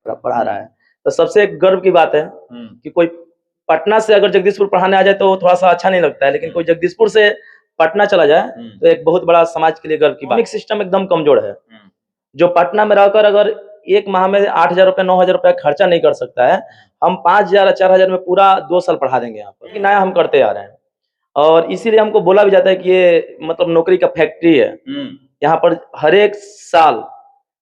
पढ़ा रहा है। तो सबसे एक गर्व की बात है कि कोई पटना से अगर जगदीशपुर पढ़ाने आ जाए तो थोड़ा सा अच्छा नहीं लगता है, लेकिन कोई जगदीशपुर से पटना चला जाए तो एक बहुत बड़ा समाज के लिए गर्व की बात। इकोनॉमिक सिस्टम एकदम कमजोर है। जो पटना में रहकर अगर एक माह में 8,000 रुपए 9,000 रुपए खर्चा नहीं कर सकता है, हम 5,000 4,000 में पूरा 2 साल पढ़ा देंगे यहाँ पर। नया हम करते आ रहे हैं और इसीलिए हमको बोला भी जाता है कि ये मतलब नौकरी का फैक्ट्री है। यहाँ पर हर एक साल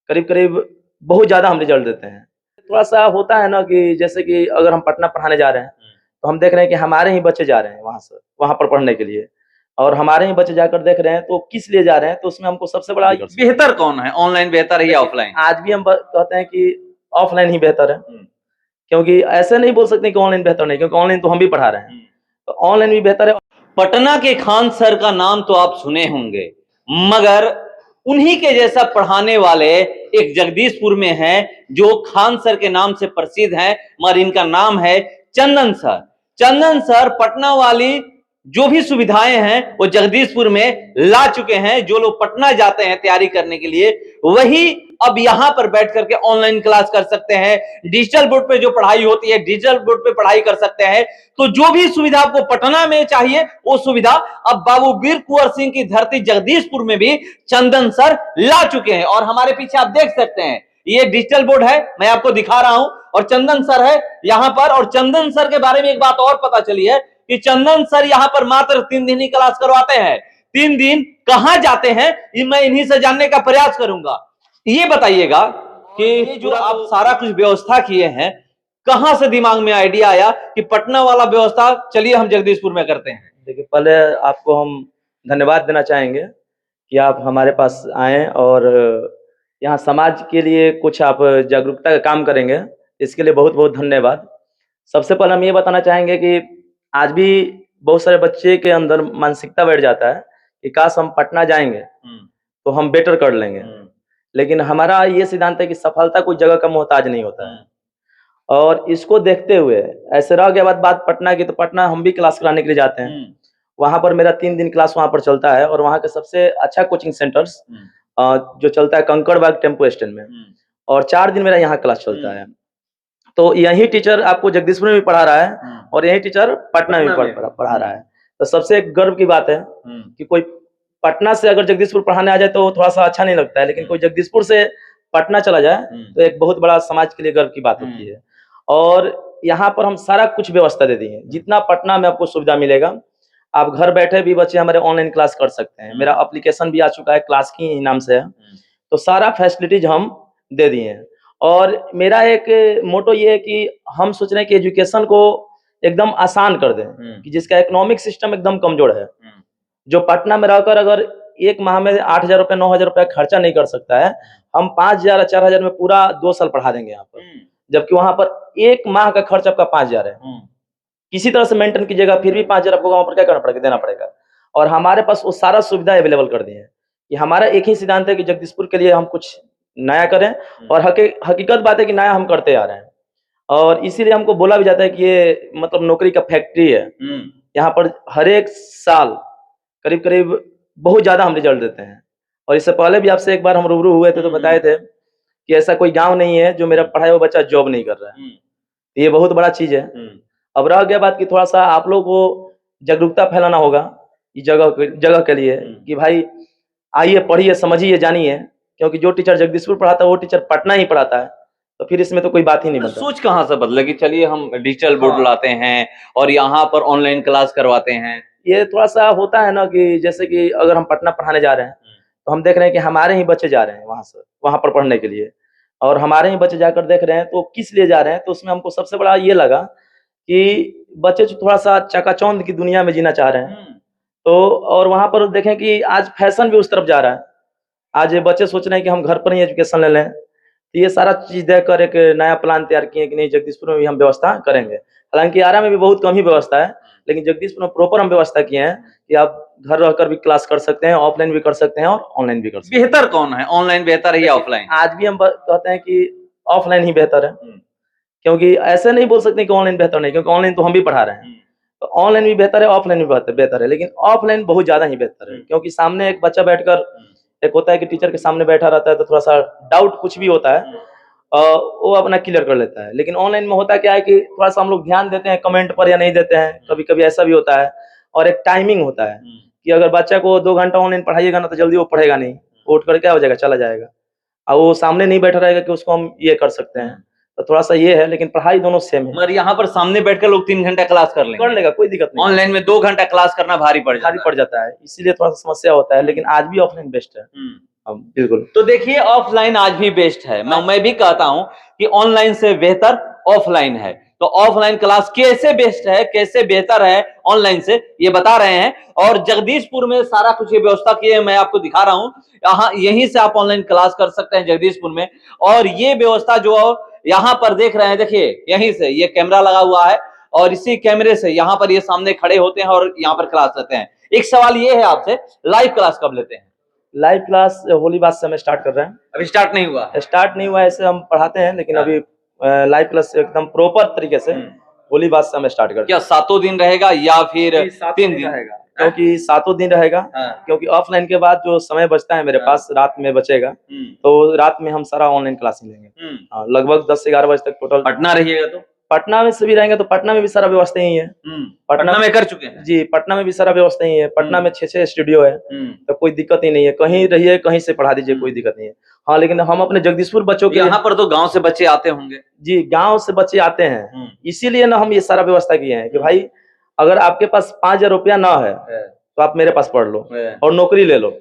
करीब करीब बहुत ज्यादा हम रिजल्ट देते हैं। थोड़ा सा होता है ना कि जैसे कि अगर हम पटना पढ़ाने जा रहे हैं तो हम देख रहे हैं कि हमारे ही बच्चे जा रहे हैं वहां पर पढ़ने के लिए, और हमारे ही बच्चे जाकर देख रहे हैं तो किस लिए जा रहे हैं, तो उसमें हमको सबसे बड़ा बेहतर कौन है, ऑनलाइन बेहतर है या ऑफलाइन? आज भी हम कहते हैं कि ऑफलाइन ही बेहतर है, क्योंकि ऐसे नहीं बोल सकते कि ऑनलाइन बेहतर नहीं, क्योंकि ऑनलाइन तो हम भी पढ़ा रहे हैं, तो ऑनलाइन भी बेहतर है। पटना के खान सर का नाम तो आप सुने होंगे, मगर उन्हीं के जैसा पढ़ाने वाले एक जगदीशपुर में हैं जो खान सर के नाम से प्रसिद्ध हैं, मगर इनका नाम है चंदन सर। चंदन सर पटना वाली जो भी सुविधाएं हैं वो जगदीशपुर में ला चुके हैं। जो लोग पटना जाते हैं तैयारी करने के लिए, वही अब यहां पर बैठ करके ऑनलाइन क्लास कर सकते हैं। डिजिटल बोर्ड पे जो पढ़ाई होती है, डिजिटल बोर्ड पे पढ़ाई कर सकते हैं। तो जो भी सुविधा आपको पटना में चाहिए वो सुविधा अब बाबू वीर कुंवर सिंह की धरती जगदीशपुर में भी चंदन सर ला चुके हैं। और हमारे पीछे आप देख सकते हैं ये डिजिटल बोर्ड है, मैं आपको दिखा रहा हूं, और चंदन सर है यहां पर। और चंदन सर के बारे में एक बात और पता चली है कि चंदन सर यहां पर मात्र 3 दिन ही क्लास करवाते हैं। 3 दिन कहां जाते हैं ये मैं इन्हीं से जानने का प्रयास करूंगा। ये बताइएगा कि जो आप सारा कुछ व्यवस्था किए हैं, कहां से दिमाग में आइडिया आया कि पटना वाला व्यवस्था चलिए हम जगदीशपुर में करते हैं? देखिए, पहले आपको हम धन्यवाद देना चाहेंगे कि आप हमारे पास आए और यहाँ समाज के लिए कुछ आप जागरूकता का काम करेंगे, इसके लिए बहुत बहुत धन्यवाद। सबसे पहले हम ये बताना चाहेंगे कि आज भी बहुत सारे बच्चे के अंदर मानसिकता बैठ जाता है कि काश हम पटना जाएंगे तो हम बेटर कर लेंगे, लेकिन हमारा ये सिद्धांत है कि सफलता कोई जगह का मोहताज नहीं होता है। और इसको देखते हुए ऐसे रह गया बात पटना की, तो पटना हम भी क्लास कराने के लिए जाते हैं। वहां पर मेरा 3 दिन क्लास वहां पर चलता है, और वहां के सबसे अच्छा कोचिंग सेंटर्स जो चलता है कंकड़बाग टेम्पो स्टैंड में, और 4 दिन मेरा यहाँ क्लास चलता है। तो यही टीचर आपको जगदीशपुर में भी पढ़ा रहा है और यही टीचर पटना में पढ़ा रहा है। तो सबसे एक गर्व की बात है कि कोई पटना से अगर जगदीशपुर पढ़ाने आ जाए तो थोड़ा सा अच्छा नहीं लगता है, लेकिन कोई जगदीशपुर से पटना चला जाए तो एक बहुत बड़ा समाज के लिए गर्व की बात होती है। और यहाँ पर हम सारा कुछ व्यवस्था दे दिए, जितना पटना में आपको सुविधा मिलेगा आप घर बैठे भी बच्चे हमारे ऑनलाइन क्लास कर सकते हैं। मेरा एप्लीकेशन भी आ चुका है, क्लास की नाम से है, तो सारा फैसिलिटीज हम दे दिए हैं। और मेरा एक मोटो ये है कि हम सोच रहे हैं कि एजुकेशन को एकदम आसान कर दें, कि जिसका इकोनॉमिक सिस्टम एकदम कमजोर है। जो पटना में रहकर अगर एक माह में 8,000 रुपए 9,000 रुपए खर्चा नहीं कर सकता है, हम 5,000 4,000 में पूरा 2 साल पढ़ा देंगे यहाँ पर। जबकि वहां पर एक माह का खर्च आपका 5,000 है। किसी तरह से मेंटेन कीजिएगा, फिर भी 5,000 आपको वहां पर क्या करना पड़ेगा, देना पड़ेगा। और हमारे पास वो सारा सुविधा अवेलेबल कर दी है कि हमारा एक ही सिद्धांत है कि जगदीशपुर के लिए हम कुछ नया करें, और हकीकत बात है कि नया हम करते आ रहे हैं। और इसीलिए हमको बोला भी जाता है कि ये मतलब नौकरी का फैक्ट्री है। यहाँ पर हर एक साल करीब करीब बहुत ज्यादा हम रिजल्ट देते हैं। और इससे पहले भी आपसे एक बार हम रूबरू हुए थे तो बताए थे कि ऐसा कोई गांव नहीं है जो मेरा पढ़ाया हुआ बच्चा जॉब नहीं कर रहा है। ये बहुत बड़ा चीज है। अब रह गया बात कि थोड़ा सा आप लोग को जागरूकता फैलाना होगा इस जगह के लिए कि भाई आइए, पढ़िए, समझिए, जानिए, क्योंकि जो टीचर जगदीशपुर पढ़ाता है वो टीचर पटना ही पढ़ाता है, तो फिर इसमें तो कोई बात ही नहीं बनता। सोच कहां से बदले कि चलिए हम डिजिटल बोर्ड लाते हैं और यहाँ पर ऑनलाइन क्लास करवाते हैं? ये थोड़ा सा होता है ना कि जैसे कि अगर हम पटना पढ़ाने जा रहे हैं तो हम देख रहे हैं कि हमारे ही बच्चे जा रहे हैं वहां पर पढ़ने के लिए, और हमारे ही बच्चे जाकर देख रहे हैं तो किस लिए जा रहे हैं, तो उसमें हमको सबसे बड़ा ये लगा कि बच्चे जो थोड़ा सा चकाचौंध की दुनिया में जीना चाह रहे हैं। तो और वहां पर देखें कि आज फैशन भी उस तरफ जा रहा है। आज बच्चे सोच रहे हैं कि हम घर पर ही एजुकेशन ले लें, तो ये सारा चीज देखकर एक नया प्लान तैयार किए कि नहीं, जगदीशपुर में भी हम व्यवस्था करेंगे। हालांकि आरा में भी बहुत कम ही व्यवस्था है, लेकिन जगदीशपुर में प्रॉपर हम व्यवस्था किए हैं कि आप घर रहकर भी क्लास कर सकते हैं, ऑफलाइन भी कर सकते हैं और ऑनलाइन भी कर सकते हैं। बेहतर कौन है, ऑनलाइन बेहतर है या ऑफलाइन? आज भी हम कहते हैं कि ऑफलाइन ही बेहतर है, क्योंकि ऐसे नहीं बोल सकते कि ऑनलाइन बेहतर नहीं, क्योंकि ऑनलाइन तो हम भी पढ़ा रहे हैं। तो ऑनलाइन भी बेहतर है, ऑफलाइन भी बेहतर है, लेकिन ऑफलाइन बहुत ज्यादा ही बेहतर है, क्योंकि सामने एक बच्चा बैठकर, एक होता है कि टीचर के सामने बैठा रहता है तो थोड़ा सा डाउट कुछ भी होता है, वो अपना क्लियर कर लेता है। लेकिन ऑनलाइन में होता क्या है कि थोड़ा सा हम लोग ध्यान देते हैं कमेंट पर या नहीं देते हैं, कभी कभी ऐसा भी होता है। और एक टाइमिंग होता है कि अगर बच्चा को 2 घंटा ऑनलाइन पढ़ाइएगा ना तो जल्दी वो पढ़ेगा नहीं, वो उठ कर क्या हो जाएगा, चला जाएगा। और वो सामने नहीं बैठा रहेगा कि उसको हम ये कर सकते हैं, तो थोड़ा सा ये है। लेकिन पढ़ाई दोनों सेम है। मगर यहाँ पर सामने बैठकर लोग 3 घंटा क्लास कर कर लेगा, कोई दिक्कत नहीं। ऑनलाइन में 2 घंटा क्लास करना भारी पड़ जाता है, इसीलिए थोड़ा सा समस्या होता है। लेकिन आज भी ऑफलाइन बेस्ट है। बिल्कुल। तो देखिए ऑफलाइन आज भी बेस्ट है। मैं भी कहता हूं कि ऑनलाइन से बेहतर ऑफलाइन है। तो ऑफलाइन क्लास कैसे बेस्ट है, कैसे बेहतर है ऑनलाइन से, ये बता रहे हैं। और जगदीशपुर में सारा कुछ ये व्यवस्था की है, मैं आपको दिखा रहा हूं। यहाँ यहीं से आप ऑनलाइन क्लास कर सकते हैं जगदीशपुर में। और ये व्यवस्था जो यहाँ पर देख रहे हैं, देखिए यहीं से ये कैमरा लगा हुआ है और इसी कैमरे से यहाँ पर ये सामने खड़े होते हैं और यहाँ पर क्लास लेते हैं। एक सवाल ये है आपसे, लाइव क्लास कब लेते हैं? लाइव क्लास होली बाद से हम स्टार्ट कर रहे हैं। अभी स्टार्ट नहीं हुआ? ऐसे हम पढ़ाते हैं, लेकिन अभी लाइव क्लास एकदम प्रॉपर तरीके से होली बाद से हम स्टार्ट करते हैं। क्या 7 दिन रहेगा या फिर 3 दिन रहेगा? क्योंकि 7 दिन रहेगा। क्योंकि ऑफलाइन के बाद जो समय बचता है मेरे पास रात में बचेगा, तो रात में हम सारा ऑनलाइन क्लास लेंगे। लगभग 10 से 11 बजे तक टोटल। पटना रहिएगा तो पटना में से भी रहेंगे तो पटना में भी सारा व्यवस्था ही है। पटना में कर चुके हैं जी, पटना में भी सारा व्यवस्था ही है। पटना में 6 स्टूडियो है, तो कोई दिक्कत ही नहीं है। कहीं रहिए, कहीं से पढ़ा दीजिए, कोई दिक्कत नहीं है। हाँ, लेकिन हम अपने जगदीशपुर बच्चों के यहाँ पर तो गांव से बच्चे आते होंगे। जी, गांव से बच्चे आते हैं, इसीलिए ना हम ये सारा व्यवस्था किए हैं कि भाई अगर आपके पास 5,000 रुपया ना है तो आप मेरे पास पढ़ लो और नौकरी ले लो।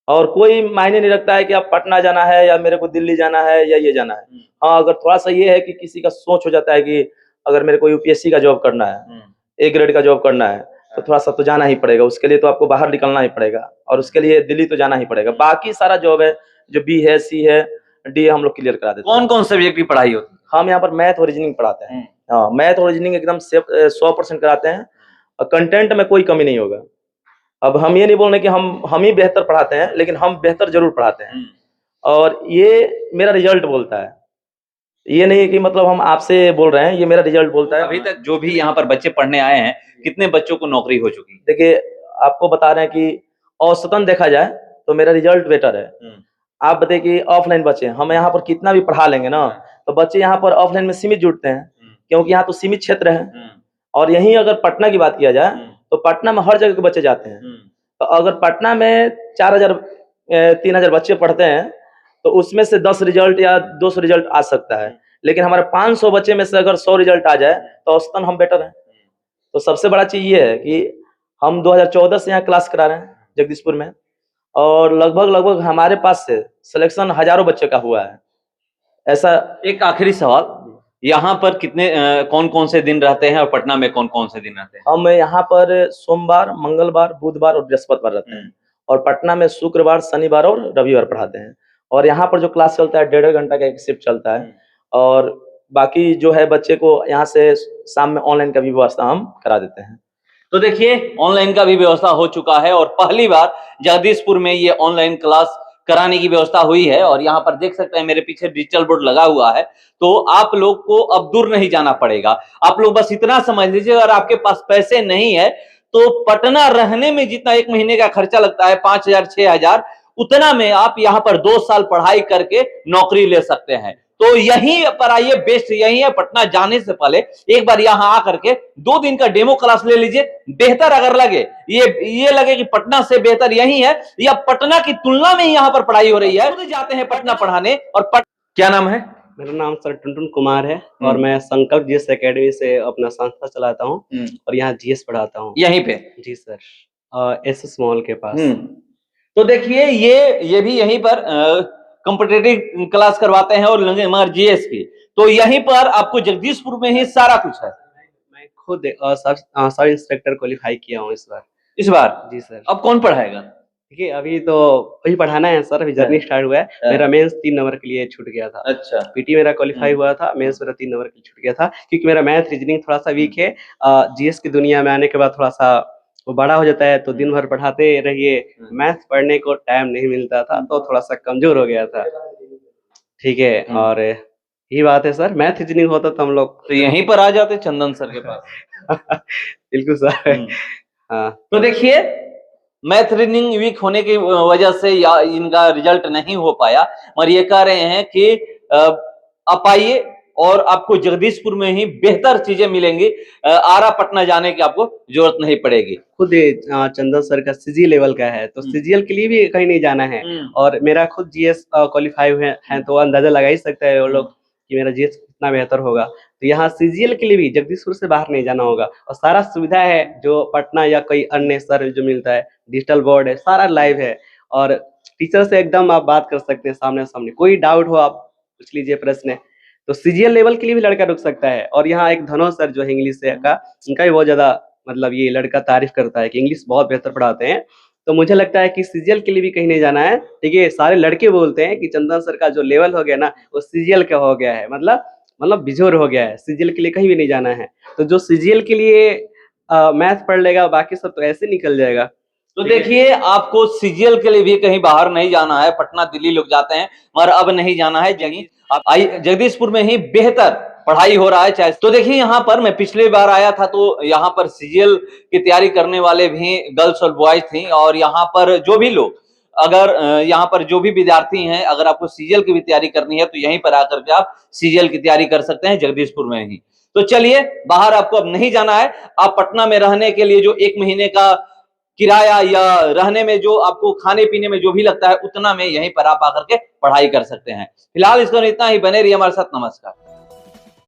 और कोई मायने नहीं रखता है कि आप पटना जाना है या मेरे को दिल्ली जाना है या ये जाना है। हाँ, अगर थोड़ा सा ये है कि किसी का सोच हो जाता है कि अगर मेरे को यूपीएससी का जॉब करना है, ए ग्रेड का जॉब करना है, तो थोड़ा सा तो जाना ही पड़ेगा। उसके लिए तो आपको बाहर निकलना ही पड़ेगा और उसके लिए दिल्ली तो जाना ही पड़ेगा। बाकी सारा जॉब है जो बी है, सी है, डी है, हम लोग क्लियर करा देते हैं। कौन कौन सब्जेक्ट की पढ़ाई होती है? हम यहाँ पर मैथ और रीजनिंग पढ़ाते हैं। हाँ, मैथ और रीजनिंग एकदम 100% कराते हैं और कंटेंट में कोई कमी नहीं होगा। अब हम ये नहीं बोल रहे कि हम ही बेहतर पढ़ाते हैं, लेकिन हम बेहतर जरूर पढ़ाते हैं और ये मेरा रिजल्ट बोलता है। ये नहीं है कि मतलब हम आपसे बोल रहे हैं, ये मेरा रिजल्ट बोलता है। अभी तक जो भी यहाँ पर बच्चे पढ़ने आए हैं, कितने बच्चों को नौकरी हो चुकी? देखिए, आपको बता रहे हैं कि औसतन देखा जाए तो मेरा रिजल्ट बेटर है। आप बताइए कि ऑफलाइन बच्चे हम यहाँ पर कितना भी पढ़ा लेंगे ना, तो बच्चे यहाँ पर ऑफलाइन में सीमित जुटते हैं, क्योंकि यहाँ तो सीमित क्षेत्र है। और यहीं अगर पटना की बात किया जाए तो पटना में हर जगह के बच्चे जाते हैं। तो अगर पटना में 4,000 3,000 बच्चे पढ़ते हैं तो उसमें से 10 रिजल्ट या 200 रिजल्ट आ सकता है। लेकिन हमारे 500 बच्चे में से अगर 100 रिजल्ट आ जाए तो औसतन हम बेटर हैं। तो सबसे बड़ा चीज ये है कि हम 2014 से यहाँ क्लास करा रहे हैं जगदीशपुर में, और लगभग हमारे पास से सिलेक्शन हजारों बच्चे का हुआ है। ऐसा एक आखिरी सवाल, यहाँ पर कितने कौन कौन से दिन रहते हैं और पटना में कौन कौन से दिन रहते हैं? हम यहाँ पर सोमवार, मंगलवार, बुधवार और बृहस्पतिवार रहते हैं, और पटना में शुक्रवार, शनिवार और रविवार पढ़ाते हैं। और यहाँ पर जो क्लास चलता है 1.5 घंटा का एक शिफ्ट चलता है, और बाकी जो है बच्चे को यहाँ से शाम में ऑनलाइन का भी व्यवस्था हम करा देते हैं। तो देखिए ऑनलाइन का भी व्यवस्था हो चुका है और पहली बार जगदीशपुर में ये ऑनलाइन क्लास कराने की व्यवस्था हुई है। और यहाँ पर देख सकते हैं मेरे पीछे डिजिटल बोर्ड लगा हुआ है, तो आप लोग को अब दूर नहीं जाना पड़ेगा। आप लोग बस इतना समझ लीजिए, अगर आपके पास पैसे नहीं है तो पटना रहने में जितना 1 महीने का खर्चा लगता है 5,000 6,000, उतना में आप यहाँ पर 2 साल पढ़ाई करके नौकरी ले सकते हैं। तो यहीं पर आइए, बेस्ट यही है। पटना जाने से पहले एक बार यहाँ आकर के 2 दिन का डेमो क्लास ले लीजिए। बेहतर अगर लगे, ये लगे कि पटना से बेहतर यही है या पटना की तुलना में यहाँ पर पढ़ाई हो रही है, तो जाते हैं पटना पढ़ाने। और क्या नाम है? मेरा नाम सर टुनटुन कुमार है और मैं संकल्प जीएस एकेडमी से अपना संस्था चलाता हूँ और यहाँ जीएस पढ़ाता हूँ। यहीं पे? जी सर, एसएस मॉल के पास। तो देखिए ये भी यहीं पर कॉम्पिटिटिव क्लास करवाते हैं और मगर जीएस की, तो यहीं पर आपको जगदीशपुर में ही सारा कुछ है। मैं खुद सब इंस्पेक्टर क्वालिफाई किया हूँ इस बार। जी सर। अब कौन पढ़ाएगा? देखिए अभी तो वही पढ़ाना है सर, अभी जर्नी स्टार्ट हुआ है। मेरा मेंस 3 नंबर के लिए छूट गया था। अच्छा। पीटी मेरा क्वालिफाई हुआ था, मेंस मेरा 3 नंबर के लिए छूट गया था, क्योंकि मेरा मैथ रीजनिंग थोड़ा सा वीक है। जीएस की दुनिया में आने के बाद थोड़ा सा वो बड़ा हो जाता है, तो दिन भर पढ़ाते रहिए, मैथ पढ़ने को टाइम नहीं मिलता था, तो थोड़ा सा कमजोर हो गया था। ठीक है, और यही बात है सर, मैथ रीजनिंग होता तो हम लोग तो यहीं पर आ जाते चंदन सर के पास। बिल्कुल सर। हाँ, तो देखिए मैथ रीजनिंग वीक होने की वजह से या इनका रिजल्ट नहीं हो पाया, और ये कह रहे हैं कि आप आइए और आपको जगदीशपुर में ही बेहतर चीजें मिलेंगी। आरा पटना जाने की आपको जरूरत नहीं पड़ेगी। खुद ये चंदन सर का सीजी लेवल का है, तो सीजीएल के लिए भी कहीं नहीं जाना है। और मेरा खुद जीएस क्वालिफाई है तो अंदाजा लगा ही सकता है वो लोग कि मेरा जीएस कितना बेहतर होगा। तो यहाँ सीजीएल के लिए भी जगदीशपुर से बाहर नहीं जाना होगा, और सारा सुविधा है जो पटना या कोई अन्य शहर जो मिलता है, डिजिटल बोर्ड है, सारा लाइव है। और टीचर से एकदम आप बात कर सकते हैं सामने सामने, कोई डाउट हो आप पूछ लीजिए प्रश्न। तो सीजीएल लेवल के लिए भी लड़का रुक सकता है। और यहाँ एक धनोज सर जो है इंग्लिश से का, उनका भी बहुत ज्यादा मतलब ये लड़का तारीफ करता है कि इंग्लिश बहुत बेहतर पढ़ाते हैं। तो मुझे लगता है कि सीजीएल के लिए भी कहीं नहीं जाना है। ठीक है, सारे लड़के बोलते हैं कि चंदन सर का जो लेवल हो गया ना वो सीजीएल का हो गया है, मतलब बिजोर हो गया है। सीजीएल के लिए कहीं भी नहीं जाना है। तो जो सीजीएल के लिए मैथ पढ़ लेगा, बाकी सब तो ऐसे निकल जाएगा। तो देखिए, आपको सीजीएल के लिए भी कहीं बाहर नहीं जाना है। पटना दिल्ली लोग जाते हैं, मगर अब नहीं जाना है। जगदीशपुर में ही बेहतर पढ़ाई हो रहा है। चाहे तो देखिए, यहाँ पर मैं पिछली बार आया था तो यहाँ पर सीजीएल की तैयारी करने वाले भी गर्ल्स और बॉयज थी। और यहाँ पर जो भी लोग, अगर यहाँ पर जो भी विद्यार्थी हैं, अगर आपको सीजीएल की भी तैयारी करनी है तो यहीं पर आकर के आप सीजीएल की तैयारी कर सकते हैं, जगदीशपुर में ही। तो चलिए, बाहर आपको अब नहीं जाना है। आप पटना में रहने के लिए जो 1 महीने का किराया या रहने में जो आपको खाने पीने में जो भी लगता है, उतना में यहीं पर आप आकर के पढ़ाई कर सकते हैं। फिलहाल इसको इतना ही। बने रहिए हमारे साथ। नमस्कार।